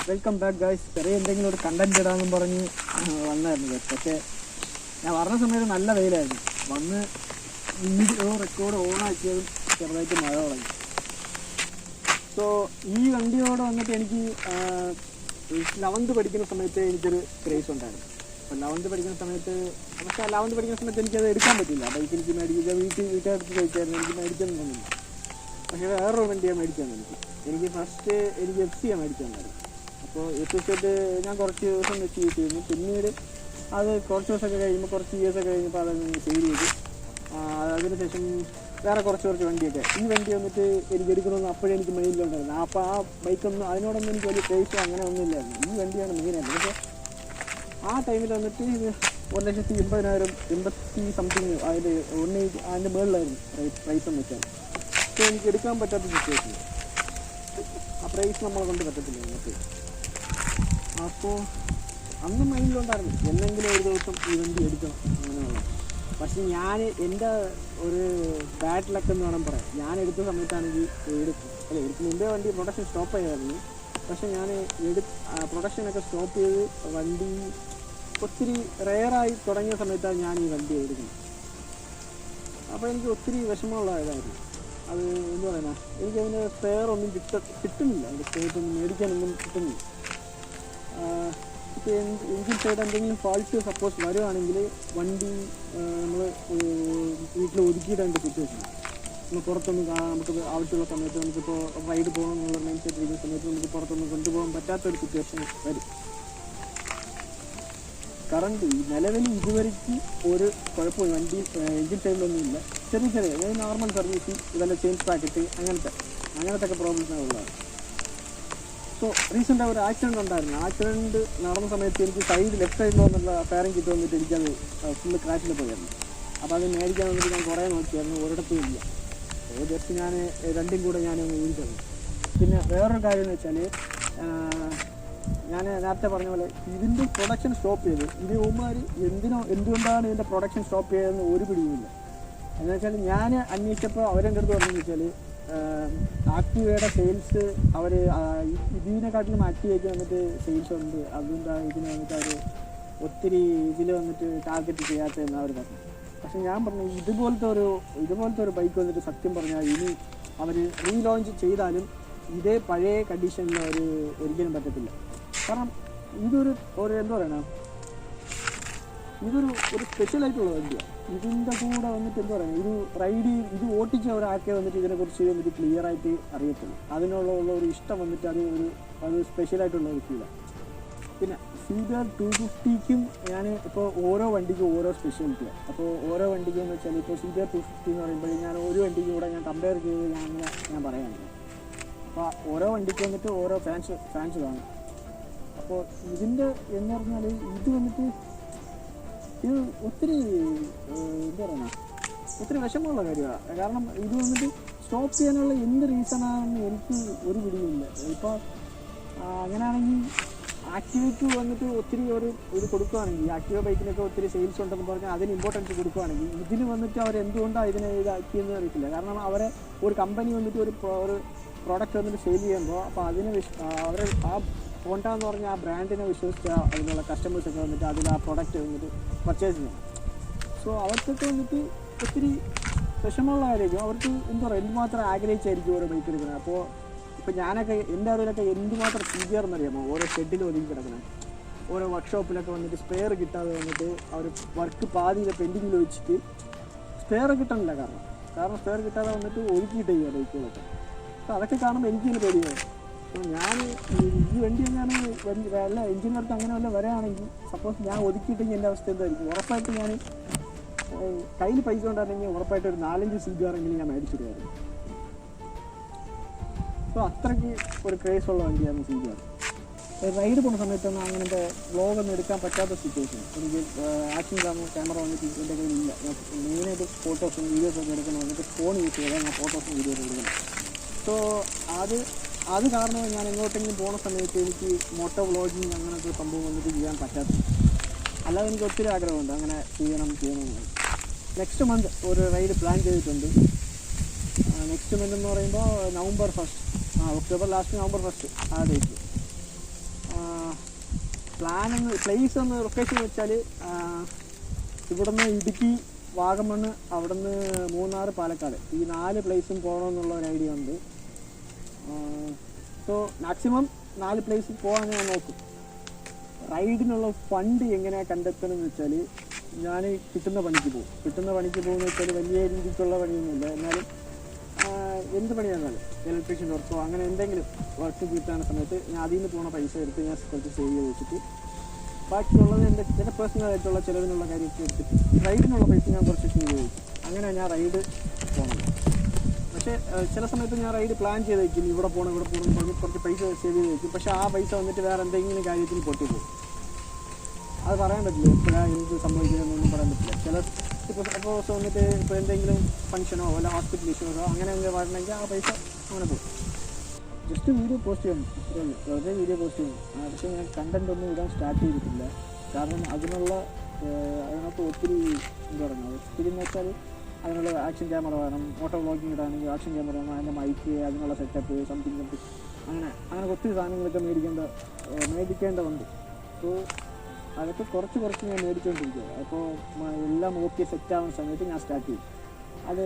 Welcome back guys. ചെറിയ എന്തെങ്കിലും ഒരു കണ്ടന്റ് ഇടാമെന്നും പറഞ്ഞ് വന്നായിരുന്നു. പക്ഷേ ഞാൻ പറഞ്ഞ സമയത്ത് നല്ല വെയിലായിരുന്നു. വന്ന് വീഡിയോ റെക്കോർഡ് ഓണാക്കിയതും ചെറുതായിട്ട് മഴ തുടങ്ങി. സോ ഈ വണ്ടിയോട് വന്നിട്ട് എനിക്ക് 11th പഠിക്കുന്ന സമയത്ത് എനിക്കൊരു ക്രേസ് ഉണ്ടായിരുന്നു. അപ്പോൾ 11th പഠിക്കുന്ന സമയത്ത് എനിക്കത് എടുക്കാൻ പറ്റില്ല. ബൈക്ക് എനിക്ക് മേടിക്കുക വീട്ടുകാർക്ക് ചോദിച്ചായിരുന്നു, എനിക്ക് മേടിക്കാൻ തോന്നുന്നില്ല. പക്ഷേ വേറൊരു വണ്ടിയാണ് മേടിക്കാൻ എനിക്ക് ഫസ്റ്റ് FC മേടിക്കാനുണ്ടായിരുന്നു. അപ്പോൾ എപ്പിസോഡ് ഞാൻ കുറച്ച് ദിവസം വെച്ച് യൂസ് ചെയ്യുന്നു. പിന്നീട് അത് കുറച്ച് ദിവസമൊക്കെ കഴിയുമ്പോൾ, കുറച്ച് ഇയേഴ്സൊക്കെ കഴിഞ്ഞപ്പോൾ അതങ്ങ് സെയിൽ ചെയ്തു. അതിനുശേഷം വേറെ കുറച്ച് വണ്ടിയൊക്കെ ഈ വണ്ടി വന്നിട്ട് എനിക്ക് എടുക്കണമെന്ന് അപ്പോഴേ എനിക്ക് മൈൻഡിലുണ്ടായിരുന്നു. അപ്പോൾ ആ ബൈക്കൊന്നും അതിനോടൊന്നും എനിക്ക് വലിയ പ്രൈസോ അങ്ങനെ ഒന്നുമില്ലായിരുന്നു. ഈ വണ്ടിയാണ് മെയിനായിട്ട്. പക്ഷേ ആ ടൈമിൽ വന്നിട്ട് ഇത് 1,80,000 80 സംതിങ് അതിൻ്റെ മുകളിലായിരുന്നു പ്രൈസ് എന്ന് വെച്ചാൽ. അപ്പോൾ എനിക്ക് എടുക്കാൻ പറ്റാത്ത സിറ്റുവേഷൻ. ആ പ്രൈസ് നമ്മളെ കൊണ്ട് പറ്റത്തില്ല നമുക്ക്. അപ്പോൾ അന്ന് മൈൻഡിലുണ്ടായിരുന്നു എന്തെങ്കിലും ഒരു ദിവസം ഈ വണ്ടി എടുക്കണം അങ്ങനെയുള്ള. പക്ഷെ ഞാൻ എൻ്റെ ഒരു ബാഡ് ലക്ക് എന്ന് വേണം പറയാം. ഞാൻ എടുത്ത സമയത്താണെങ്കിൽ എടുക്കും മുമ്പേ വണ്ടി പ്രൊഡക്ഷൻ സ്റ്റോപ്പ് ചെയ്യായിരുന്നു. പക്ഷെ ഞാൻ പ്രൊഡക്ഷനൊക്കെ സ്റ്റോപ്പ് ചെയ്ത് വണ്ടി ഒത്തിരി റെയറായി തുടങ്ങിയ സമയത്താണ് ഞാൻ ഈ വണ്ടി എടുക്കുന്നത്. അപ്പോൾ എനിക്ക് ഒത്തിരി വിഷമമുള്ള ഇതായിരുന്നു. അത് എന്ത് പറയുക, എനിക്കതിന് സ്പെയർ ഒന്നും കിട്ടുന്നില്ല. അതിൻ്റെ സ്പെയറൊന്നും മേടിക്കാനൊന്നും കിട്ടുന്നില്ല. ഇപ്പോൾ എഞ്ചിൻ സൈഡ് എന്തെങ്കിലും ഫാൾട്ട് സപ്പോസ് വരുവാണെങ്കിൽ വണ്ടി നമ്മൾ വീട്ടിൽ ഒതുക്കിയിടേണ്ട സിറ്റുവേഷൻ. നമ്മൾ പുറത്തൊന്നും നമുക്ക് ആവശ്യമുള്ള സമയത്ത് നമുക്കിപ്പോൾ റൈഡ് പോകണം എന്നുള്ള മൈൻഡ് സെറ്റ് ഇരിക്കുന്ന സമയത്ത് നമുക്ക് പുറത്തൊന്നും കൊണ്ടുപോകാൻ പറ്റാത്തൊരു സിറ്റുവേഷൻ വരും. കറണ്ട് നിലവിൽ ഇതുവരെയ്ക്ക് ഒരു കുഴപ്പമില്ല. വണ്ടി എഞ്ചിൻ സൈഡിലൊന്നുമില്ല. ചെറിയ അതായത് നോർമൽ സർവീസ്, ഇതെല്ലാം ചേഞ്ച് പാക്കറ്റ് അങ്ങനത്തെ ഒക്കെ പ്രോബ്ലംസാണ് ഉള്ളത്. സോ റീസെൻ്റ് ഒരു ആക്സിഡൻറ്റ് ഉണ്ടായിരുന്നു. ആക്സിഡൻറ്റ് നടന്ന സമയത്ത് എനിക്ക് ലെഫ്റ്റ് സൈഡിൽ വന്നുള്ള ഫയറിംഗ് കിറ്റ് വന്നിട്ട് എനിക്കത് ഫുള്ള് ക്രാഷിൽ പോയായിരുന്നു. അപ്പോൾ അത് മേടിക്കാൻ വന്നിട്ട് ഞാൻ കുറേ നോക്കിയായിരുന്നു, ഒരിടത്തും ഇല്ല. ജസ്റ്റ് ഞാൻ രണ്ടും കൂടെ ഞാനൊന്ന് ഊരിത്തന്നു. പിന്നെ വേറൊരു കാര്യം എന്ന് വെച്ചാൽ, ഞാൻ നേരത്തെ പറഞ്ഞ പോലെ ഇതിൻ്റെ പ്രൊഡക്ഷൻ സ്റ്റോപ്പ് ചെയ്ത് ഇവന്മാർ എന്തുകൊണ്ടാണ് ഇതിൻ്റെ പ്രൊഡക്ഷൻ സ്റ്റോപ്പ് ചെയ്തതെന്ന് ഒരു പിടിയുമില്ല. എന്ന് വെച്ചാൽ ഞാൻ അന്വേഷിച്ചപ്പോൾ അവരെൻ്റെ അടുത്ത് പറഞ്ഞതെന്ന് വെച്ചാൽ ആക്ടിവയുടെ സെയിൽസ് അവർ ഇതിനെക്കാട്ടിലും ആക്ടിവയ്ക്ക് വന്നിട്ട് സെയിൽസ് ഉണ്ട്, അതുകൊണ്ടാണ് ഇതിന് വന്നിട്ട് അവർ ഒത്തിരി ഇതിൽ വന്നിട്ട് ടാർഗറ്റ് ചെയ്യാത്തതെന്ന് അവർ പറഞ്ഞു. പക്ഷെ ഞാൻ പറഞ്ഞു ഇതുപോലത്തെ ഒരു ബൈക്ക് വന്നിട്ട് സത്യം പറഞ്ഞാൽ ഇനി അവർ റീലോഞ്ച് ചെയ്താലും ഇതേ പഴയ കണ്ടീഷനിൽ അവർ ഒരിക്കലും പറ്റത്തില്ല. കാരണം ഇതൊരു എന്താ പറയണ, ഇതൊരു സ്പെഷ്യലായിട്ടുള്ള വണ്ടിയാണ്. ഇതിൻ്റെ കൂടെ വന്നിട്ട് എന്താ പറയുക, ഇത് ഓട്ടിച്ച ഒരാൾക്കെ വന്നിട്ട് ഇതിനെക്കുറിച്ച് വന്നിട്ട് ക്ലിയർ ആയിട്ട് അറിയത്തുള്ളൂ. അതിനുള്ള ഒരു ഇഷ്ടം വന്നിട്ട് അത് സ്പെഷ്യലായിട്ടുള്ള ഒരു ഫീലാണ്. പിന്നെ CBR 250ക്കും ഞാൻ ഇപ്പോൾ ഓരോ വണ്ടിക്കും ഓരോ സ്പെഷ്യാലിറ്റിയാണ്. അപ്പോൾ ഓരോ വണ്ടിക്കും എന്ന് വെച്ചാൽ ഇപ്പോൾ CBR 250 എന്ന് പറയുമ്പോൾ ഞാൻ ഒരു വണ്ടിക്കും കൂടെ ഞാൻ കമ്പയർ ചെയ്ത് ഞാൻ പറയുകയാണ്. അപ്പോൾ ഓരോ വണ്ടിക്ക് വന്നിട്ട് ഓരോ ഫാൻസ് കാണും. അപ്പോൾ ഇതിൻ്റെ എന്ന് പറഞ്ഞാൽ ഇത് വന്നിട്ട് ഇത് ഒത്തിരി എന്താ പറയുക, ഒത്തിരി വിഷമമുള്ള കാര്യമാണ്. കാരണം ഇത് വന്നിട്ട് സ്റ്റോപ്പ് ചെയ്യാനുള്ള എന്ത് റീസണാണെന്ന് എനിക്ക് ഒരു പിടിയില്ല. ഇപ്പോൾ അങ്ങനെയാണെങ്കിൽ ആക്ടിവയ്ക്ക് വന്നിട്ട് ഒത്തിരി ഒരു കൊടുക്കുകയാണെങ്കിൽ, ആക്ടിവ ബൈക്കിനൊക്കെ ഒത്തിരി സെയിൽസ് ഉണ്ടെന്ന് പറഞ്ഞാൽ അതിന് ഇമ്പോർട്ടൻസ് കൊടുക്കുകയാണെങ്കിൽ ഇതിന് വന്നിട്ട് അവരെന്തുകൊണ്ടാണ് ഇതിനെ ഇതാക്കിയെന്ന് അറിയത്തില്ല. കാരണം അവരെ ഒരു കമ്പനി വന്നിട്ട് ഒരു പ്രോഡക്റ്റ് വന്നിട്ട് സെയിൽ ചെയ്യുമ്പോൾ അപ്പോൾ അതിന് ആ ഹോണ്ട എന്ന് പറഞ്ഞാൽ ആ ബ്രാൻഡിനെ വിശ്വസിച്ച അതിനുള്ള കസ്റ്റമേഴ്സൊക്കെ വന്നിട്ട് അതിൽ ആ പ്രോഡക്റ്റ് വന്നിട്ട് പർച്ചേസ് ചെയ്യണം. സോ അവർക്കൊക്കെ വന്നിട്ട് ഒത്തിരി വിഷമമുള്ള കാര്യമായിരിക്കും. അവർക്ക് എന്താ പറയുക, എന്തുമാത്രം ആഗ്രഹിച്ചായിരിക്കും ഓരോ ബൈക്ക് എടുക്കുന്നത്. അപ്പോൾ ഇപ്പോൾ ഞാനൊക്കെ എൻ്റെ അറിവിലൊക്കെ എന്തുമാത്രം CBR എന്നറിയാമോ ഓരോ ഷെഡിൽ ഒതുങ്ങി കിടക്കണം. ഓരോ വർക്ക്ഷോപ്പിലൊക്കെ വന്നിട്ട് സ്പെയർ കിട്ടാതെ വന്നിട്ട് അവർ വർക്ക് പാതിയിൽ പെൻഡിങ്ങിൽ വെച്ചിട്ട് സ്പെയർ കിട്ടണില്ല. കാരണം സ്പെയർ കിട്ടാതെ വന്നിട്ട് ഒതുക്കിയിട്ട് ചെയ്യുക ബൈക്കുകളൊക്കെ. അപ്പോൾ അതൊക്കെ കാണുമ്പോൾ എനിക്കിങ്ങനെ പേടിയാണ്. അപ്പോൾ ഞാൻ ഈ വണ്ടി വല്ല എഞ്ചിൻ വർക്ക് അങ്ങനെ വല്ല വരാണെങ്കിൽ സപ്പോസ് ഞാൻ ഒതുക്കിയിട്ടെങ്കിൽ എൻ്റെ അവസ്ഥ എന്തായിരിക്കും? ഉറപ്പായിട്ട് ഞാൻ കയ്യിൽ പൈസ ഉണ്ടായിരുന്നെങ്കിൽ ഉറപ്പായിട്ട് ഒരു 4-5 CBR എങ്കിലും ഞാൻ മേടിച്ചിരുമായിരുന്നു. അപ്പോൾ അത്രയ്ക്ക് ഒരു ക്രേസ് ഉള്ള വണ്ടിയാണ് CBR. റൈഡ് പോകുന്ന സമയത്തൊന്നും അങ്ങനത്തെ വ്ളോഗൊന്നും എടുക്കാൻ പറ്റാത്ത സിറ്റുവേഷൻ. എനിക്ക് ആക്ഷൻ ക്യാമറ വന്നിട്ട് എൻ്റെ കയ്യിലില്ല. ഞാൻ മെയിനായിട്ട് ഫോട്ടോസും വീഡിയോസൊക്കെ എടുക്കണം വന്നിട്ട് ഫോൺ യൂസ് ചെയ്താൽ ഞാൻ ഫോട്ടോസും വീഡിയോസും എടുക്കണം. സോ അത് കാരണം ഞാൻ എങ്ങോട്ടെങ്കിലും പോകുന്ന സമയത്ത് എനിക്ക് മോട്ടോ വ്ളോഗിങ് അങ്ങനത്തെ സംഭവം വന്നിട്ട് ചെയ്യാൻ പറ്റാത്ത. അല്ലാതെ എനിക്ക് ഒത്തിരി ആഗ്രഹമുണ്ട് അങ്ങനെ ചെയ്യണമെന്ന്. നെക്സ്റ്റ് മന്ത് ഒരു റൈഡ് പ്ലാൻ ചെയ്തിട്ടുണ്ട്. നെക്സ്റ്റ് മന്ത് എന്ന് പറയുമ്പോൾ November 1st, October last November 1st ആ ഡേറ്റ്. പ്ലേസ് ഒന്ന് ലൊക്കേഷൻ വെച്ചാൽ ഇവിടുന്ന് ഇടുക്കി, വാഗമണ്ണ്, അവിടുന്ന് മൂന്നാർ, പാലക്കാട് ഈ 4 പ്ലേസും പോകണമെന്നുള്ള ഒരു ഐഡിയ ഉണ്ട്. സോ മാക്സിമം 4 പ്ലേസിൽ പോകാൻ ഞാൻ നോക്കും. റൈഡിനുള്ള ഫണ്ട് എങ്ങനെയാണ് കണ്ടെത്തണമെന്ന് വെച്ചാൽ ഞാൻ കിട്ടുന്ന പണിക്ക് പോകുമെന്ന് വെച്ചാൽ വലിയ രീതിക്കുള്ള പണിയൊന്നുമില്ല. എന്നാലും എന്ത് പണിയാണെന്നാലും ഇലക്ട്രീഷ്യൻ വർക്കോ അങ്ങനെ എന്തെങ്കിലും വർക്ക് കിട്ടുന്ന സമയത്ത് ഞാൻ അതിൽ നിന്ന് പോകുന്ന പൈസ എടുത്ത് ഞാൻ കുറച്ച് സേവ് ചെയ്ത് വെച്ചിട്ട് ബാക്കിയുള്ളത് എൻ്റെ പേഴ്സണലായിട്ടുള്ള ചിലവിനുള്ള കാര്യമൊക്കെ എടുത്തിട്ട് റൈഡിനുള്ള പൈസ ഞാൻ കുറച്ച് സേവ് ചെയ്ത് വെക്കും. അങ്ങനെ ഞാൻ റൈഡ് പോകണം. പക്ഷേ ചില സമയത്ത് ഞാൻ റൈഡ് പ്ലാൻ ചെയ്ത് വയ്ക്കും, ഇവിടെ പോകണം പറഞ്ഞ് കുറച്ച് പൈസ സേവ് ചെയ്ത് വയ്ക്കും. പക്ഷേ ആ പൈസ വന്നിട്ട് വേറെ എന്തെങ്കിലും കാര്യത്തിൽ പൊട്ടിപ്പോകും. അത് പറയാൻ പറ്റില്ല, എപ്പോഴാണ് എന്ത് സംഭവിക്കുന്നതെന്നൊന്നും പറയാൻ പറ്റില്ല. ചില ഇപ്പോൾ സപ്പോസ് വന്നിട്ട് ഇപ്പോൾ എന്തെങ്കിലും ഫംഗ്ഷനോ അല്ല ഹോസ്പിറ്റൽ ഇഷ്യൂസോ അങ്ങനെ എന്തെങ്കിലും വരണമെങ്കിൽ ആ പൈസ അങ്ങനെ പോകും. ജസ്റ്റ് വീഡിയോ പോസ്റ്റ് ചെയ്യണം, അത്രേ ഉള്ളൂ. വെറുതെ വീഡിയോ പോസ്റ്റ് ചെയ്യണം. പക്ഷേ ഞാൻ കണ്ടൻ്റ് ഒന്നും ഇടാൻ സ്റ്റാർട്ട് ചെയ്തിട്ടില്ല. കാരണം അതിനകത്ത് ഒത്തിരി എന്താ പറയുക, ഒത്തിരി എന്ന് വെച്ചാൽ അതിനുള്ള ആക്ഷൻ ക്യാമറ വേണം. മോട്ടോ വ്ളോഗിങ് ഇടാണെങ്കിൽ ആക്ഷൻ ക്യാമറ വേണം, അതിൻ്റെ മൈക്ക്, അതിനുള്ള സെറ്റപ്പ്, സംതിങ് അങ്ങനെ ഒത്തിരി സാധനങ്ങളൊക്കെ മേടിക്കേണ്ടതുണ്ട്. സോ അതൊക്കെ കുറച്ച് ഞാൻ മേടിച്ചുകൊണ്ടിരിക്കുക. അപ്പോൾ എല്ലാം ഓക്കെ സെറ്റാവുന്ന സമയത്ത് ഞാൻ സ്റ്റാർട്ട് ചെയ്യും. അത്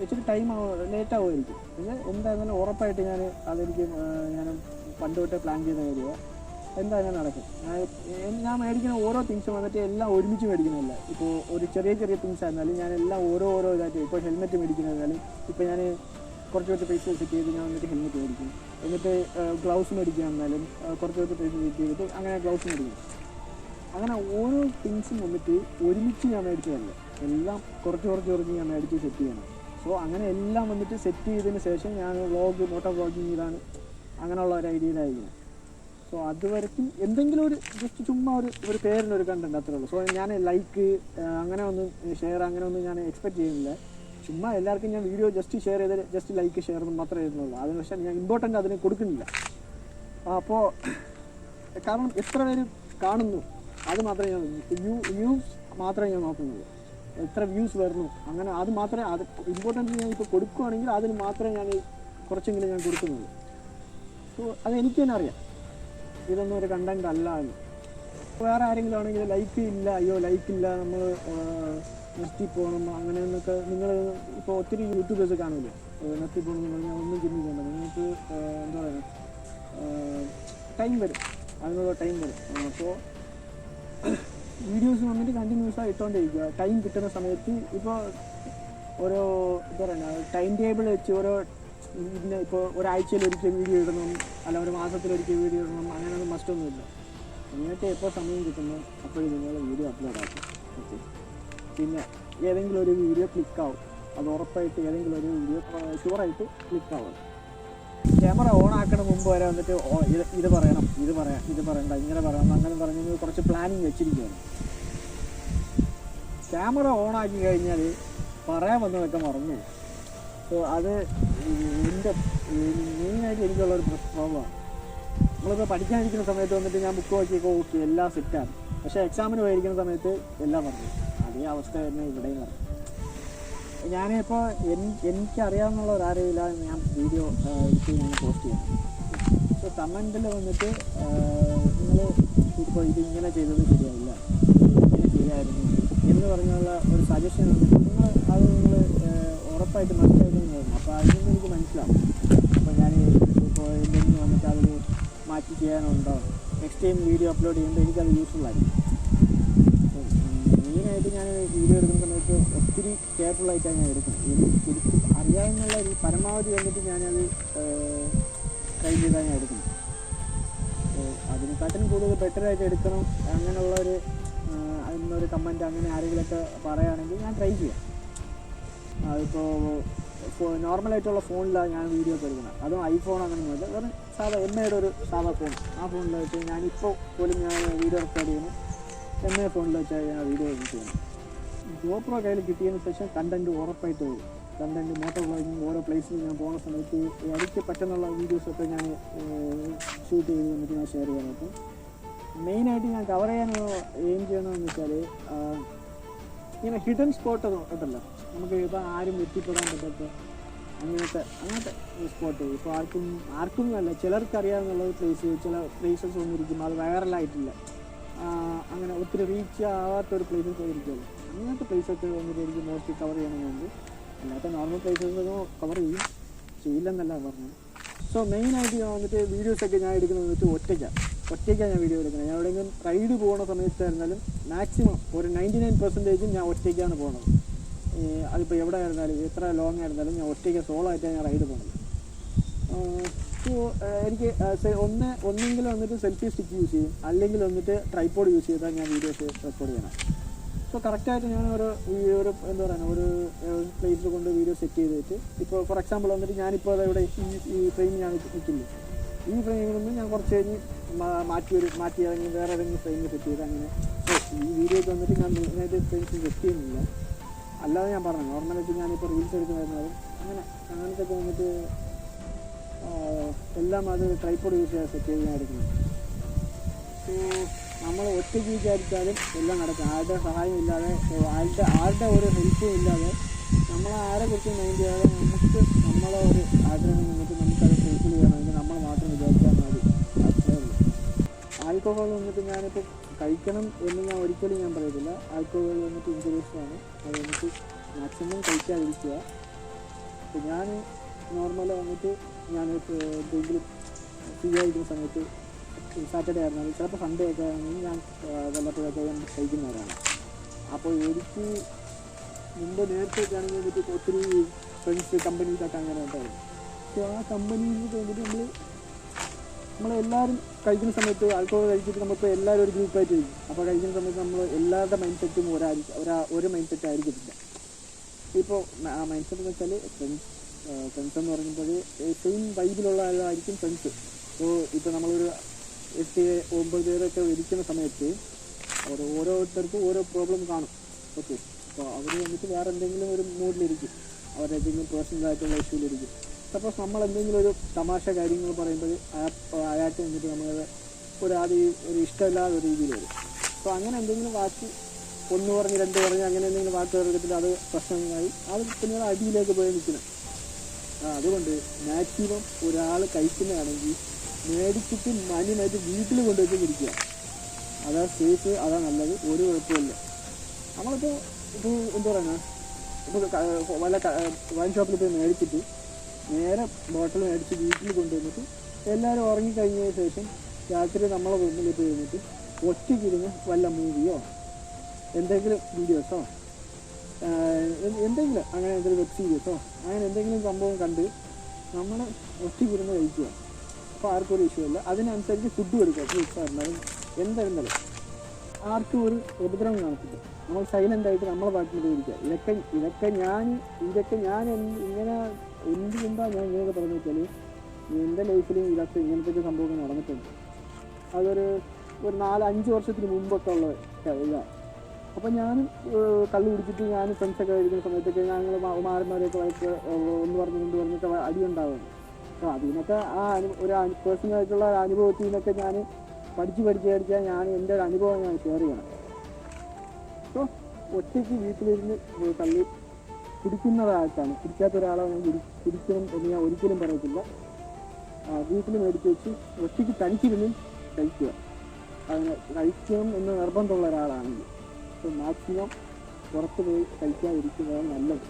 ഇച്ചിരി ലേറ്റ് ആവുമായിരിക്കും. പിന്നെ എന്തായിരുന്നാലും ഉറപ്പായിട്ട് ഞാൻ പണ്ട് തൊട്ടേ പ്ലാൻ ചെയ്ത കാര്യമാണ്. എന്തായാലും നടക്കും. ഞാൻ മേടിക്കുന്ന ഓരോ തിങ്സും വന്നിട്ട് എല്ലാം ഒരുമിച്ച് മേടിക്കുന്നില്ല. ഇപ്പോൾ ഒരു ചെറിയ തിങ്സ് ആയിരുന്നാലും ഞാൻ എല്ലാം ഓരോ ഇതായിട്ട്, ഇപ്പോൾ ഹെൽമെറ്റ് മേടിക്കുന്നതായാലും ഇപ്പോൾ ഞാൻ കുറച്ച് പൈസ സെറ്റ് ചെയ്ത് ഞാൻ വന്നിട്ട് ഹെൽമെറ്റ് മേടിക്കും. എന്നിട്ട് ഗ്ലൗസ് മേടിക്കുകയാണെന്നാലും കുറച്ച് പൈസ സെറ്റ് ചെയ്തിട്ട് അങ്ങനെ ഗ്ലൗസ് മേടിക്കും. അങ്ങനെ ഓരോ തിങ്സും വന്നിട്ട് ഒരുമിച്ച് ഞാൻ മേടിച്ചതല്ല, എല്ലാം കുറച്ച് ഞാൻ മേടിച്ച് സെറ്റ് ചെയ്യണം. സോ അങ്ങനെ എല്ലാം വന്നിട്ട് സെറ്റ് ചെയ്തതിന് ശേഷം ഞാൻ മോട്ടോ വ്ളോഗിങ് ഇതാണ് അങ്ങനെയുള്ള ഒരു ഐഡിയയിലായിരിക്കണം. സോ അതുവരയ്ക്കും എന്തെങ്കിലും ഒരു ജസ്റ്റ് ചുമ്മാ ഒരു പേരിനൊരു കണ്ടന്റ് അത്രേ ഉള്ളൂ. സോ ഞാൻ ലൈക്ക് അങ്ങനെ ഒന്നും ഷെയർ അങ്ങനെ ഒന്നും ഞാൻ എക്സ്പെക്റ്റ് ചെയ്യുന്നില്ല. ചുമ്മാ എല്ലാവർക്കും ഞാൻ വീഡിയോ ജസ്റ്റ് ഷെയർ ചെയ്ത് ജസ്റ്റ് ലൈക്ക് ഷെയർ എന്ന് മാത്രമേ എഴുതുന്നുള്ളൂ. അതിന് പക്ഷേ ഞാൻ ഇമ്പോർട്ടൻ്റ് അതിന് കൊടുക്കുന്നില്ല. അപ്പോൾ കാരണം എത്ര പേര് കാണുന്നു അത് മാത്രമേ ഞാൻ വ്യൂസ് മാത്രമേ ഞാൻ നോക്കുന്നുള്ളൂ. എത്ര വ്യൂസ് വരുന്നു അങ്ങനെ അത് മാത്രമേ ഇമ്പോർട്ടൻസ് ഞാൻ ഇപ്പോൾ കൊടുക്കുകയാണെങ്കിൽ അതിന് മാത്രമേ ഞാൻ കുറച്ചെങ്കിലും ഞാൻ കൊടുക്കുന്നുള്ളൂ. സോ അതെനിക്ക് തന്നെ അറിയാം ഇതൊന്നും ഒരു കണ്ടന്റ് അല്ല എന്ന്. വേറെ ആരെങ്കിലും ആണെങ്കിൽ ലൈക്ക് ഇല്ല നമ്മൾ നിർത്തിപ്പോകണം അങ്ങനെയെന്നൊക്കെ നിങ്ങൾ ഇപ്പോൾ ഒത്തിരി യൂട്യൂബേഴ്സ് കാണില്ലേ, നിർത്തിപ്പോകണം എന്ന് പറഞ്ഞാൽ ഒന്നും ചിന്തിക്കേണ്ട. നിങ്ങൾക്ക് എന്താ പറയുക, ടൈം വരും, അതിനുള്ള ടൈം വരും. അപ്പോൾ വീഡിയോസ് വന്നിട്ട് കണ്ടിന്യൂസായി ഇട്ടുകൊണ്ടിരിക്കുക. ടൈം കിട്ടുന്ന സമയത്ത് ഇപ്പോൾ ഓരോ എന്താ പറയുക ടൈം ടേബിൾ വെച്ച് ഇപ്പോൾ ഒരാഴ്ചയിൽ ഒരിക്കൽ വീഡിയോ ഇടണം, അല്ല ഒരു മാസത്തിലൊരിക്കൽ വീഡിയോ ഇടണം, അങ്ങനെയൊന്നും മസ്റ്റൊന്നുമില്ല. നിങ്ങൾക്ക് എപ്പോൾ സമയം കിട്ടുന്നു അപ്പോഴും നിങ്ങൾ വീഡിയോ അപ്ലോഡ് ആക്കും. ഓക്കെ, പിന്നെ ഏതെങ്കിലും ഒരു വീഡിയോ ക്ലിക്കാവും, അത് ഉറപ്പായിട്ട് ഏതെങ്കിലും ഒരു വീഡിയോ ഷുവറായിട്ട് ക്ലിക്കാവും. ക്യാമറ ഓൺ ആക്കണ മുമ്പ് വരെ വന്നിട്ട് ഇത് പറയണം, ഇത് പറയണ്ട, ഇങ്ങനെ പറയണം, അങ്ങനെ പറഞ്ഞ് കുറച്ച് പ്ലാനിങ് വെച്ചിരിക്കുകയാണ്. ക്യാമറ ഓൺ ആക്കി കഴിഞ്ഞാൽ പറയാൻ വന്നതൊക്കെ മറന്നു. സോ അത് മെയിനായിട്ട് എനിക്കുള്ളൊരു പ്രോബ്ലമാണ്. നമ്മളിപ്പോൾ പഠിക്കാനിരിക്കുന്ന സമയത്ത് വന്നിട്ട് ഞാൻ ബുക്ക് നോക്കിയൊക്കെ ഓക്കെ എല്ലാം സെറ്റാണ്, പക്ഷേ എക്സാമിന് പോയിരിക്കുന്ന സമയത്ത് എല്ലാം പറഞ്ഞു. അതേ അവസ്ഥ തന്നെ ഇവിടെയും പറഞ്ഞു. ഞാനിപ്പോൾ എനിക്കറിയാവുന്നുള്ള ഒരാരെയില്ല ഞാൻ വീഡിയോ എടുത്ത് ഞാൻ പോസ്റ്റ് ചെയ്യണം. സോ കമൻറ്റിൽ വന്നിട്ട് നിങ്ങൾ ഇപ്പോൾ ഇതിങ്ങനെ ചെയ്തത് ശരിയായില്ല, ഇങ്ങനെ ചെയ്യായിരുന്നു എന്ന് പറഞ്ഞുള്ള ഒരു സജഷൻ വന്നിട്ട് നിങ്ങൾ ഉറപ്പായിട്ട് മനസ്സിലായിട്ട് നോക്കണം. അപ്പോൾ അതിൽ നിന്ന് എനിക്ക് മനസ്സിലാവും. അപ്പോൾ ഞാൻ ഇപ്പോൾ എന്തെങ്കിലും വന്നിട്ട് അതിൽ മാറ്റി ചെയ്യാനുണ്ടോ, നെക്സ്റ്റ് ടൈം വീഡിയോ അപ്ലോഡ് ചെയ്യുമ്പോൾ എനിക്കത് യൂസ്ഫുൾ ആയിരിക്കും. മെയിനായിട്ട് ഞാൻ വീഡിയോ എടുക്കുന്ന സമയത്ത് ഒത്തിരി കെയർഫുള്ളായിട്ടാണ് ഞാൻ എടുക്കുന്നത്. എനിക്ക് അറിയാവുന്നുള്ള ഒരു പരമാവധി വന്നിട്ട് ഞാനത് ട്രൈ ചെയ്താണ് ഞാൻ എടുക്കുന്നത്. അപ്പോൾ അതിനെക്കാട്ടിലും കൂടുതൽ ബെറ്ററായിട്ട് എടുക്കണം അങ്ങനെയുള്ളൊരു അതിനൊരു കമൻറ്റ് അങ്ങനെ ആരെങ്കിലുമൊക്കെ പറയുകയാണെങ്കിൽ ഞാൻ ട്രൈ ചെയ്യാം. അതിപ്പോൾ നോർമലായിട്ടുള്ള ഫോണിലാണ് ഞാൻ വീഡിയോ ഒക്കെ എടുക്കുന്നത്, അതും ഐഫോൺ അങ്ങനെയൊന്നുമില്ല, വേറെ സാധാ എമ്മയുടെ ഒരു സാധാ ഫോൺ. ആ ഫോണിൽ വെച്ച് ഞാനിപ്പോൾ പോലും ഞാൻ വീഡിയോ റെക്കോർഡ് ചെയ്യുന്നു എമ്മ ഫോണിൽ വെച്ചാൽ ഞാൻ വീഡിയോ എഡിറ്റ് ചെയ്യണം. GoPro കയ്യിൽ കിട്ടിയതിന് ശേഷം കണ്ടൻറ്റ് ഉറപ്പായിട്ട് വരും. കണ്ടൻറ്റ് മോട്ടോ വ്ളോഗിങ് ഓരോ പ്ലേസിൽ ഞാൻ പോകുന്ന സമയത്ത് എനിക്ക് പറ്റുന്നുള്ള വീഡിയോസൊക്കെ ഞാൻ ഷൂട്ട് ചെയ്ത് വന്നിട്ട് ഞാൻ ഷെയർ ചെയ്യാൻ പറ്റും. മെയിനായിട്ട് ഞാൻ കവർ ചെയ്യാൻ എയിം ചെയ്യണമെന്ന് വെച്ചാൽ ഇങ്ങനെ ഹിഡൻ സ്പോട്ട് ഉണ്ടല്ലോ, നമുക്ക് ഇപ്പോൾ ആരും എത്തിപ്പെടാൻ പറ്റാത്ത അങ്ങനത്തെ സ്പോട്ട്. ഇപ്പോൾ ആർക്കും അല്ല, ചിലർക്കറിയാമെന്നുള്ള പ്ലേസ്, ചില പ്ലേസസ് ഒന്നും ഇരിക്കും അത് വൈറലായിട്ടില്ല. അങ്ങനെ ഒത്തിരി റീച്ച് ആവാത്തൊരു പ്ലേസിൽ പോയിരിക്കുമല്ലോ, അങ്ങനത്തെ പ്ലേസൊക്കെ വന്നിട്ട് എനിക്ക് മോസ്റ്റ്ലി കവർ ചെയ്യണമെന്നുണ്ട്. അല്ലാത്ത നോർമൽ പ്ലേസസൊക്കെ കവർ ചെയ്യില്ലെന്നല്ല പറഞ്ഞത്. സോ മെയിനായിട്ട് ഞാൻ വന്നിട്ട് വീഡിയോസൊക്കെ ഞാൻ എടുക്കുന്നത് വന്നിട്ട് ഒറ്റയ്ക്കാണ് ഞാൻ വീഡിയോ എടുക്കുന്നത്. ഞാൻ എവിടെയെങ്കിലും റൈഡ് പോകുന്ന സമയത്തായിരുന്നാലും മാക്സിമം ഒരു 99% ഞാൻ ഒറ്റയ്ക്കാണ് പോകുന്നത്. അതിപ്പോൾ എവിടെ ആയിരുന്നാലും എത്ര ലോങ് ആയിരുന്നാലും ഞാൻ ഒറ്റയ്ക്ക് സോളോ ആയിട്ടാണ് ഞാൻ റൈഡ് പോകുന്നത്. സോ എനിക്ക് ഒന്നെങ്കിലും വന്നിട്ട് സെൽഫി സ്റ്റിക്ക് യൂസ് ചെയ്യും, അല്ലെങ്കിൽ വന്നിട്ട് ട്രൈപോഡ് യൂസ് ചെയ്താൽ ഞാൻ വീഡിയോസ് റെക്കോർഡ് ചെയ്യണം. സോ കറക്റ്റായിട്ട് ഞാൻ ഒരു എന്താ പറയുക ഒരു പ്ലേസിൽ കൊണ്ട് വീഡിയോ സെറ്റ് ചെയ്തിട്ട്, ഇപ്പോൾ ഫോർ എക്സാമ്പിൾ വന്നിട്ട് ഞാനിപ്പോൾ ഇവിടെ ഈ ഫ്രെയിം ഞാൻ നിൽക്കില്ല, ഈ ഫ്രെയിമിൽ നിന്ന് ഞാൻ കുറച്ച് കഴിഞ്ഞ് മാറ്റി ഇറങ്ങി വേറെ ഏതെങ്കിലും ഫ്രെയിമിൽ സെറ്റ് ചെയ്ത് അങ്ങനെ. സോ ഈ വീഡിയോയ്ക്ക് വന്നിട്ട് ഞാൻ മെയിനായിട്ട് ഫ്രെയിംസ് സെറ്റ് ചെയ്യുന്നില്ല. അല്ലാതെ ഞാൻ പറഞ്ഞു നോർമലായിട്ട് ഞാനിപ്പോൾ റീൽസ് എടുക്കുന്നതായിരുന്നാലും അങ്ങനത്തെ വന്നിട്ട് എല്ലാം അത് ട്രൈപോഡ് യൂസ് ചെയ്യാൻ സെറ്റ് ചെയ്ത് ഞാൻ എടുക്കുന്നത്. സോ നമ്മൾ ഒറ്റയ്ക്ക് വിചാരിച്ചാലും എല്ലാം നടക്കും. ആരുടെ സഹായം ഇല്ലാതെ, ആരുടെ ഒരു ഹെൽപ്പും ഇല്ലാതെ, നമ്മൾ ആരെക്കുറിച്ചും മൈൻഡ് ചെയ്യാതെ നമുക്ക് നമ്മളെ ഒരു ആഗ്രഹം വന്നിട്ട് നമുക്കത് ഫുൾഫിൽ ചെയ്യണമെങ്കിൽ നമ്മൾ മാത്രം വിചാരിച്ചാൽ മതി. അത്രേ ഉള്ളൂ. ആൽക്കഹോൾ വന്നിട്ട് ഞാനിപ്പോൾ കഴിക്കണം എന്ന് ഞാൻ ഒരിക്കലും ഞാൻ പറയത്തില്ല. ആൽക്കഹോൾ വന്നിട്ട് ഇൻജുറീസാണ്, അത് വന്നിട്ട് മാക്സിമം കഴിക്കാതിരിക്കുക. അപ്പോൾ ഞാൻ നോർമൽ വന്നിട്ട് ഞാൻ എന്തെങ്കിലും ഫ്രീ ആയിരിക്കുന്ന സമയത്ത് സാറ്റർഡേ ആയിരുന്നാലും ചിലപ്പോൾ സൺഡേ ഒക്കെ ആണെങ്കിൽ ഞാൻ വല്ലപ്പോഴൊക്കെ ഞാൻ കഴിക്കുന്നവരാണ്. അപ്പോൾ എനിക്ക് മുമ്പ് നേരത്തെയൊക്കെ ആണെങ്കിൽ വന്നിട്ട് ഒത്തിരി ഫ്രണ്ട്സ് കമ്പനീസൊക്കെ അങ്ങനെ ഉണ്ടായിരുന്നു. അപ്പോൾ ആ കമ്പനീസ് വന്നിട്ട് നമ്മളെല്ലാവരും കഴിക്കുന്ന സമയത്ത് ആൽക്കഹോൾ കഴിച്ചിട്ട് നമ്മളിപ്പോൾ എല്ലാവരും ഒരു ഗ്രൂപ്പായിട്ട് കഴിക്കും. അപ്പോൾ കഴിക്കുന്ന സമയത്ത് നമ്മൾ എല്ലാവരുടെ മൈൻഡ് സെറ്റും ഒരു മൈൻഡ് സെറ്റ് ആയിരിക്കത്തില്ല. ഇപ്പോൾ ആ മൈൻഡ് സെറ്റ് എന്ന് വെച്ചാൽ ഫ്രണ്ട്സ് എന്ന് പറയുമ്പോൾ സെയിം വൈബിലുള്ള ആളായിരിക്കും ഫ്രണ്ട്സ്. അപ്പോൾ ഇപ്പോൾ നമ്മളൊരു 8-9 പേരൊക്കെ ഇരിക്കുന്ന സമയത്ത് ഓരോരുത്തർക്കും ഓരോ പ്രോബ്ലം കാണും. ഓക്കെ, അപ്പോൾ അവർ വന്നിട്ട് വേറെ എന്തെങ്കിലും ഒരു മൂഡിലിരിക്കും, അവരെന്തെങ്കിലും പേഴ്സണലായിട്ടുള്ള ഇഷ്യൂലിരിക്കും. സപ്പോസ് നമ്മൾ എന്തെങ്കിലും ഒരു തമാശ കാര്യങ്ങൾ പറയുമ്പോൾ അയാൾക്ക് വന്നിട്ട് നമ്മൾ ഒരു ഇഷ്ടമില്ലാത്ത ഒരു രീതിയിൽ വരും. അപ്പോൾ അങ്ങനെ എന്തെങ്കിലും വാക്ക് 1 പറഞ്ഞ് 2 പറഞ്ഞ് അങ്ങനെ എന്തെങ്കിലും വാക്ക് കേൾക്കത്തില്ല, അത് പ്രശ്നമായി അത് പിന്നെ അടിയിലേക്ക് പോയി നിൽക്കണം. അതുകൊണ്ട് മാക്സിമം ഒരാൾ കഴിക്കുന്നതാണെങ്കിൽ മേടിച്ചിട്ട് മാന്യമായിട്ട് വീട്ടിൽ കൊണ്ടുവച്ച് കുടിക്കുക. അതാ സേഫ്, അതാ നല്ലത്, ഒരു കുഴപ്പമില്ല. നമ്മളിപ്പോൾ എന്താ പറയുക, ഇപ്പോൾ വല്ല വൈൻ ഷോപ്പിൽ പോയി മേടിച്ചിട്ട് നേരെ ബോട്ടിൽ മേടിച്ച് വീട്ടിൽ കൊണ്ടുവന്നിട്ട് എല്ലാവരും ഉറങ്ങിക്കഴിഞ്ഞതിന് ശേഷം രാത്രി നമ്മളെ റൂമിൽ പോയി വന്നിട്ട് ഒറ്റയ്ക്കിരുന്ന് വല്ല മൂവിയോ എന്തെങ്കിലും വീഡിയോസോ എന്തെങ്കിലും അങ്ങനെ എന്തെങ്കിലും വെബ് സീരീസോ അങ്ങനെ എന്തെങ്കിലും സംഭവം കണ്ട് നമ്മൾ ഒറ്റയ്ക്കിരുന്ന് കഴിക്കുക. അപ്പോൾ ആർക്കും ഒരു ഇഷ്യൂ ഇല്ല. അതിനനുസരിച്ച് ഫുഡ് കൊടുക്കുക. ഫ്രൂട്ട്സ് ആയിരുന്നാലും എന്തായിരുന്നാലും ആർക്കും ഒരു ഉപദ്രവം കാണത്തില്ല. നമ്മൾ സൈലൻ്റായിട്ട് നമ്മളെ പാട്ടിൽ പോയിരിക്കുക. ഇതൊക്കെ ഞാൻ ഇങ്ങനെ എന്തുകൊണ്ടാണ് ഞാൻ ഇങ്ങനെയൊക്കെ പറഞ്ഞു വെച്ചാൽ എൻ്റെ ലൈഫിൽ ഇതൊക്കെ ഇങ്ങനത്തെ സംഭവങ്ങൾ നടന്നിട്ടുണ്ട്. അതൊരു 4-5 വർഷത്തിന് മുമ്പൊക്കെ ഉള്ള ഇതാണ്. അപ്പോൾ ഞാനും കള്ളു കുടിച്ചിട്ട് ഞാനും ഫ്രണ്ട്സൊക്കെ കഴിക്കുന്ന സമയത്തൊക്കെ ഞങ്ങൾ മാരന്മാരെയൊക്കെ വയസ്സ് ഒന്ന് പറഞ്ഞിട്ട് അടി ഉണ്ടാവുന്നു. അപ്പോൾ അതിനൊക്കെ ഒരു പേഴ്സണലായിട്ടുള്ള അനുഭവത്തിൽ നിന്നൊക്കെ ഞാൻ പഠിച്ചാൽ ഞാൻ എൻ്റെ ഒരു അനുഭവം ഞാൻ ഷെയർ ചെയ്യണം. അപ്പോൾ ഒറ്റയ്ക്ക് വീട്ടിലിരുന്ന് കള്ളി കുടിക്കുന്ന ഒരാൾക്കാണ്, കുടിക്കാത്ത ഒരാളെ ഞാൻ കുടിക്കണം എന്ന് ഞാൻ ഒരിക്കലും പറയത്തില്ല. വീട്ടിൽ മേടിച്ച് വെച്ച് ഒറ്റയ്ക്ക് തനിച്ചിരുന്ന് കഴിക്കുക. അങ്ങനെ കഴിക്കണം എന്ന് നിർബന്ധമുള്ള ഒരാളാണെങ്കിൽ അപ്പോൾ മാക്സിമം പുറത്ത് പോയി കഴിക്കാതിരിക്കുന്നതാണ് നല്ലത്.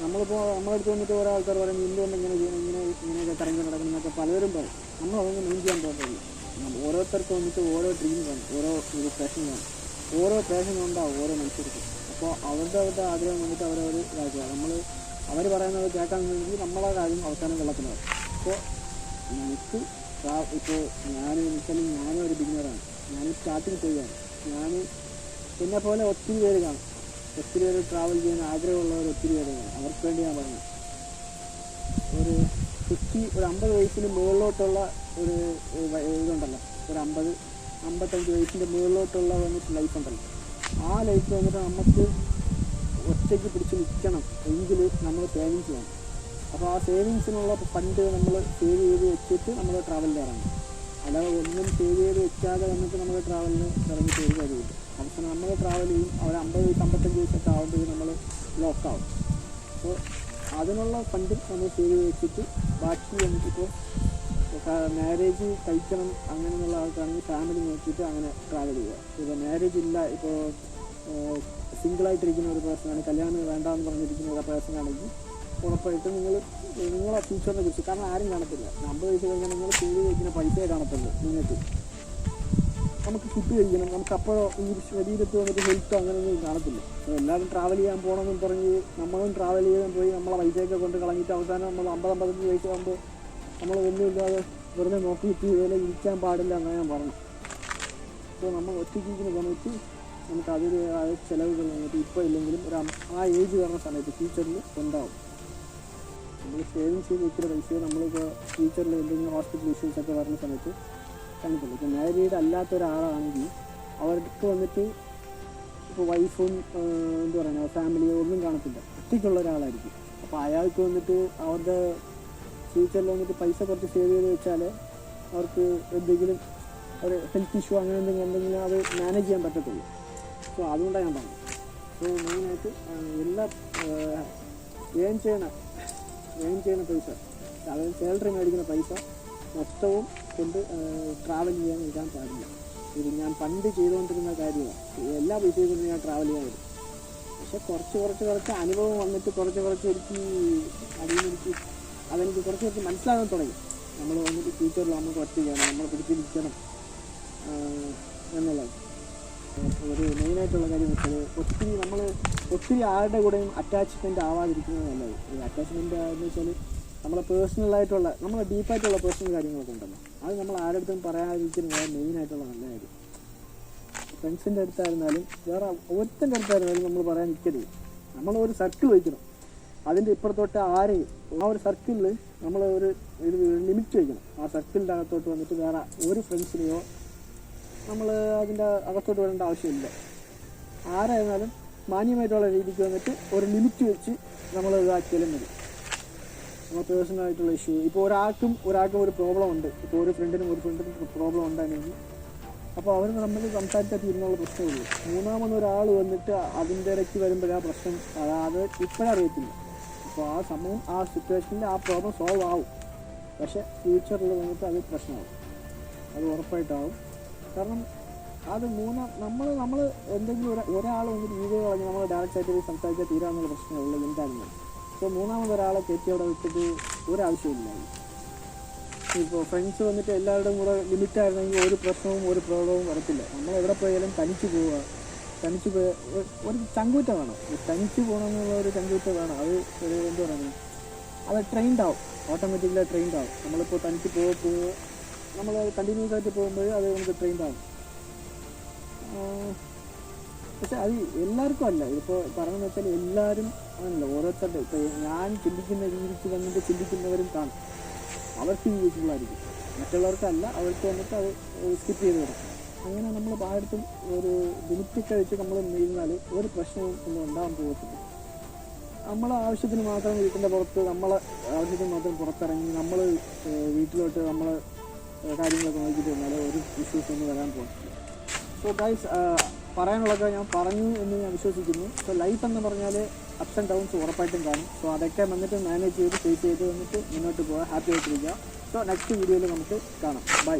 നമ്മളിപ്പോൾ നമ്മളടുത്ത് വന്നിട്ട് ഓരോ ആൾക്കാർ പറയും എന്തുകൊണ്ട് ഇങ്ങനെ ചെയ്യണം, ഇങ്ങനെയൊക്കെ കറങ്ങി നടക്കണം എന്നൊക്കെ പലരും പറയും. നമ്മളതൊന്നും മെയിൻ ചെയ്യാൻ പോകുന്നില്ല. ഓരോരുത്തർക്കും വന്നിട്ട് ഓരോ ഡ്രീം കാണും, ഓരോ പാഷൻ കാണും, ഓരോ പാഷൻ ഉണ്ടാവും ഓരോ മനുഷ്യർക്കും. അപ്പോൾ അവരുടെ ആഗ്രഹം വന്നിട്ട് അവരവർ ഇതാക്കുക. അവർ പറയുന്നത് കേൾക്കാൻ വേണ്ടി നമ്മളെ കാര്യം അവസാനം വെള്ളത്തിനാവും. അപ്പോൾ നമുക്ക് ഇപ്പോൾ ഞാനും ഒരു ബിഗിനറാണ്. ഞാൻ സ്റ്റാർട്ടിങ് ചെയ്യുകയാണ്. എന്നെ പോലെ ഒത്തിരി പേര് കാണും, ഒത്തിരി പേര് ട്രാവൽ ചെയ്യാൻ ആഗ്രഹമുള്ളവർ ഒത്തിരി പേര് കാണും. അവർക്ക് വേണ്ടി ഞാൻ പറഞ്ഞു ഒരു 50 വയസ്സിന് മുകളിലോട്ടുള്ള ഒരു ഇതുണ്ടല്ലോ, ഒരു 50-55 വയസ്സിൻ്റെ മുകളിലോട്ടുള്ള വന്നിട്ട് ലൈഫ് ഉണ്ടല്ലോ. ആ ലൈഫ് വന്നിട്ട് നമുക്ക് ഒറ്റയ്ക്ക് പിടിച്ച് നിൽക്കണം എങ്കിൽ നമ്മൾ സേവിങ്സ് വേണം. അപ്പോൾ ആ സേവിങ്സിനുള്ള ഫണ്ട് നമ്മൾ സേവ് ചെയ്ത് വെച്ചിട്ട് നമ്മൾ ട്രാവലിലാണ്. അല്ലാതെ ഒന്നും സേവ് ചെയ്ത് വെക്കാതെ വന്നിട്ട് നമ്മൾ ട്രാവലിന് ഇറങ്ങിയിട്ട് ഒരു കാര്യമില്ല. അവസാനം നമ്മൾ ട്രാവൽ ചെയ്യും, അവർ 50-55 വയസ്സൊക്കെ ആകുമ്പോഴേക്കും നമ്മൾ ലോക്കാവും. അപ്പോൾ അതിനുള്ള ഫണ്ട് നമ്മൾ സേവ് ചെയ്ത് വെച്ചിട്ട് ബാക്കി നമുക്കിപ്പോൾ മാരേജ് കഴിക്കണം അങ്ങനെയുള്ള ആൾക്കാണെങ്കിൽ ഫാമിലി നോക്കിയിട്ട് അങ്ങനെ ട്രാവൽ ചെയ്യുക. ഇപ്പോൾ മാരേജ് ഇല്ല, ഇപ്പോൾ സിംഗിളായിട്ടിരിക്കുന്ന ഒരു പേഴ്സണാണ്, കല്യാണം വേണ്ടാന്ന് പറഞ്ഞിരിക്കുന്ന ഒരു പേഴ്സണാണെങ്കിൽ ഉറപ്പായിട്ടും നിങ്ങളെ ഫ്യൂച്ചറിനെ കുറിച്ച്, കാരണം ആരും കാണത്തില്ല. 50 വയസ്സ് കഴിഞ്ഞാൽ നിങ്ങൾ ഫീൽ കഴിക്കുന്ന പൈസയെ കാണത്തുള്ളൂ. നിങ്ങൾക്ക് നമുക്ക് ഫുഡ് കഴിക്കണം, നമുക്ക് അപ്പോഴോ ഈ ശരീരത്തിൽ വന്നിട്ട് ഹെൽത്തോ അങ്ങനെയൊന്നും കാണത്തില്ല. അപ്പോൾ എല്ലാവരും ട്രാവൽ ചെയ്യാൻ പോകണമെന്ന് പറഞ്ഞ് നമ്മളും ട്രാവൽ ചെയ്യാൻ പോയി നമ്മളെ പൈസയൊക്കെ കൊണ്ട് കളഞ്ഞിട്ട് അവസാനം നമ്മൾ 50-55 വയസ്സാകുമ്പോൾ നമ്മൾ ഒന്നുമില്ലാതെ വെറുതെ നോക്കിയിട്ട് ഇതിൽ ഇരിക്കാൻ പാടില്ല എന്നാണ് ഞാൻ പറഞ്ഞു. അപ്പോൾ നമ്മൾ ഒറ്റയ്ക്കിരിക്കുന്ന സമയത്ത് നമുക്ക് അതിൻ്റെതായ ചിലവുകൾ വന്നിട്ട് ഇപ്പോൾ ഇല്ലെങ്കിലും ആ ഏജ് വരുന്ന സമയത്ത് ഫ്യൂച്ചറിൽ ഉണ്ടാവും. നമ്മൾ സേവിങ്സ് ചെയ്ത് വെക്കുന്ന പൈസയെ നമ്മളിപ്പോൾ ഫ്യൂച്ചറിൽ എന്തെങ്കിലും ഹോസ്പിറ്റൽ ഇഷ്യൂസൊക്കെ വരുന്ന സമയത്ത് കാണത്തില്ല. ഇപ്പോൾ മാരീഡ് അല്ലാത്ത ഒരാളാണെങ്കിൽ അവർക്ക് വന്നിട്ട് ഇപ്പോൾ വൈഫും എന്താ പറയുക ഫാമിലിയോ ഒന്നും കാണത്തില്ല, ഒറ്റയ്ക്കുള്ള ഒരാളായിരിക്കും. അപ്പോൾ അയാൾക്ക് വന്നിട്ട് അവരുടെ ഫ്യൂച്ചറിൽ വന്നിട്ട് പൈസ കുറച്ച് സേവ് ചെയ്ത് വെച്ചാൽ അവർക്ക് എന്തെങ്കിലും ഒരു ഹെൽത്ത് ഇഷ്യൂ അങ്ങനെ എന്തെങ്കിലും അത് മാനേജ് ചെയ്യാൻ പറ്റത്തുള്ളൂ. സോ അതുകൊണ്ടാണ് ഞാൻ പറഞ്ഞത്. സോ മെയിനായിട്ട് എല്ലാ ഏൺ ചെയ്യുന്ന പൈസ, അതായത് സാലറി മേടിക്കുന്ന പൈസ മൊത്തവും കൊണ്ട് ട്രാവൽ ചെയ്യാൻ ഇരിക്കാൻ പാടില്ല. ഇത് ഞാൻ പണ്ട് ചെയ്തുകൊണ്ടിരുന്ന കാര്യമാണ്. എല്ലാ പൈസയും കൊണ്ട് ഞാൻ ട്രാവൽ ചെയ്യാറുണ്ട്. പക്ഷെ കുറച്ച് അനുഭവം വന്നിട്ട് കുറച്ച് എനിക്ക് അതിൽ നിന്ന് അതെനിക്ക് കുറച്ച് മനസ്സിലാകാൻ തുടങ്ങി. നമ്മൾ വന്നിട്ട് ഫ്യൂച്ചറിൽ നമുക്ക് ഒറ്റയ്ക്കാണ്, നമ്മൾ പിടിച്ചിരിക്കണം എന്നുള്ളത് ഒരു മെയിനായിട്ടുള്ള കാര്യം എന്ന് വെച്ചാൽ ഒത്തിരി ആരുടെ കൂടെയും അറ്റാച്ച്മെൻറ്റ് ആവാതിരിക്കുന്നത് നല്ലത്. ഈ അറ്റാച്ച്മെൻറ്റ് എന്ന് വെച്ചാൽ നമ്മളെ പേഴ്സണലായിട്ടുള്ള നമ്മളെ ഡീപ്പായിട്ടുള്ള പേഴ്സണൽ കാര്യങ്ങളൊക്കെ ഉണ്ടല്ലോ, അത് നമ്മൾ ആരുടെ അടുത്തും പറയാതിരിക്കുന്നത് മെയിനായിട്ടുള്ള നല്ല കാര്യം. ഫ്രണ്ട്സിൻ്റെ അടുത്തായിരുന്നാലും വേറെ ഒരുത്തൻ്റെ അടുത്തായിരുന്നാലും നമ്മൾ പറയാൻ നിൽക്കരുത്. നമ്മളൊരു സർക്കിൾ വയ്ക്കണം, അതിൻ്റെ ഇപ്പുറത്തോട്ട് ആരെയും ആ ഒരു സർക്കിളിൽ നമ്മൾ ഒരു ലിമിറ്റ് വയ്ക്കണം. ആ സർക്കിളിൻ്റെ അകത്തോട്ട് വന്നിട്ട് വേറെ ഒരു ഫ്രണ്ട്സിനെയോ നമ്മൾ അതിൻ്റെ അകത്തോട്ട് വരേണ്ട ആവശ്യമില്ല. ആരായിരുന്നാലും മാന്യമായിട്ടുള്ള രീതിക്ക് വന്നിട്ട് ഒരു ലിമിറ്റ് വെച്ച് നമ്മൾ ഇതാക്കിയാലും മതി. നമ്മൾ പേഴ്സണലായിട്ടുള്ള ഇഷ്യൂ ഇപ്പോൾ ഒരാൾക്കും ഒരു പ്രോബ്ലം ഉണ്ട്, ഇപ്പോൾ ഒരു ഫ്രണ്ടിനും പ്രോബ്ലം ഉണ്ടായിരുന്നെങ്കിൽ അപ്പോൾ അവർ നമ്മൾ സംസാരിച്ചാൽ തീരുന്നുള്ള പ്രശ്നമുള്ളൂ. മൂന്നാമതൊരാൾ വന്നിട്ട് അതിൻ്റെ ഇടയ്ക്ക് വരുമ്പോഴാ പ്രശ്നം, അത് ഇപ്പോഴറിയത്തില്ല. അപ്പോൾ ആ സമയം ആ സിറ്റുവേഷനിൽ ആ പ്രോബ്ലം സോൾവ് ആവും, പക്ഷേ ഫ്യൂച്ചറിൽ വന്നിട്ട് അത് പ്രശ്നമാവും, അത് ഉറപ്പായിട്ടാവും. കാരണം അത് നമ്മൾ എന്തെങ്കിലും ഒരാൾ വന്നിട്ട് വീഡിയോ കളഞ്ഞ് നമ്മൾ ഡയറക്റ്റായിട്ട് സംസാരിച്ചാൽ തീരാന്നുള്ള പ്രശ്നമുള്ളൂ എന്തായിരുന്നു. അപ്പോൾ മൂന്നാമതൊരാളെ കയറ്റി അവിടെ വിട്ടിട്ട് ഒരാവശ്യമില്ല. ഇപ്പോൾ ഫ്രണ്ട്സ് വന്നിട്ട് എല്ലാവരുടെയും കൂടെ ലിമിറ്റായിരുന്നെങ്കിൽ ഒരു പ്രശ്നവും ഒരു പ്രോബ്ലവും വരത്തില്ല. നമ്മൾ എവിടെ പോയാലും തനിച്ച് പോവുക, ഒരു ചങ്കൂറ്റ വേണം, തനിച്ച് പോകണമെന്നുള്ള ഒരു ചങ്കൂറ്റ വേണം. അത് ഒരു എന്താ പറയുന്നത്, അത് ട്രെയിൻഡ് ആവും, ഓട്ടോമാറ്റിക്കലി ട്രെയിൻഡ് ആവും. നമ്മളിപ്പോൾ തനിച്ച് നമ്മൾ കണ്ടിന്യൂസ് ആയിട്ട് പോകുമ്പോൾ അത് നമുക്ക് ട്രെയിൻഡ് ആവും. പക്ഷെ അത് എല്ലാവർക്കും അല്ല. ഇപ്പോൾ പറയുന്നത് വെച്ചാൽ എല്ലാവരും ആണല്ലോ, ഓരോരുത്തരുടെ ഇപ്പോൾ ഞാൻ ചിന്തിക്കുന്ന രീതിക്ക് വന്നിട്ട് ചിന്തിക്കുന്നവരും കാണും, അവർക്ക് യൂസ്ഫുൾ ആയിരിക്കും, മറ്റുള്ളവർക്കല്ല. അവർക്ക് വന്നിട്ട് അത് സ്കിപ്പ് ചെയ്ത് കിടക്കും. അങ്ങനെ നമ്മൾ പലയിടത്തും ഒരു ലിമിറ്റൊക്കെ വെച്ച് നമ്മൾ ഇരുന്നാൽ ഒരു പ്രശ്നവും ഒന്നും ഉണ്ടാകാൻ പോകത്തില്ല. നമ്മളെ ആവശ്യത്തിന് മാത്രം വീട്ടിൻ്റെ പുറത്ത്, നമ്മളെ ആവശ്യത്തിന് മാത്രം പുറത്തിറങ്ങി നമ്മൾ വീട്ടിലോട്ട് നമ്മൾ കാര്യങ്ങളൊക്കെ നോക്കിയിട്ട് വന്നാൽ ഒരു ഇഷ്യൂസ് ഒന്നും വരാൻ പോകത്തില്ല. സോ ഗൈസ്, പറയാനുള്ളതൊക്കെ ഞാൻ പറഞ്ഞു എന്ന് ഞാൻ വിശ്വസിക്കുന്നു. സോ ലൈഫ് എന്ന് പറഞ്ഞാൽ അപ്സ് ആൻഡ് ഡൗൺസ് ഉറപ്പായിട്ടും കാണും. സോ അതൊക്കെ വന്നിട്ട് മാനേജ് ചെയ്ത് ഫേസ് ചെയ്ത് വന്നിട്ട് മുന്നോട്ട് പോകാൻ ഹാപ്പി ആയിട്ടിരിക്കുക. സോ നെക്സ്റ്റ് വീഡിയോയിൽ നമുക്ക് കാണാം. ബൈ.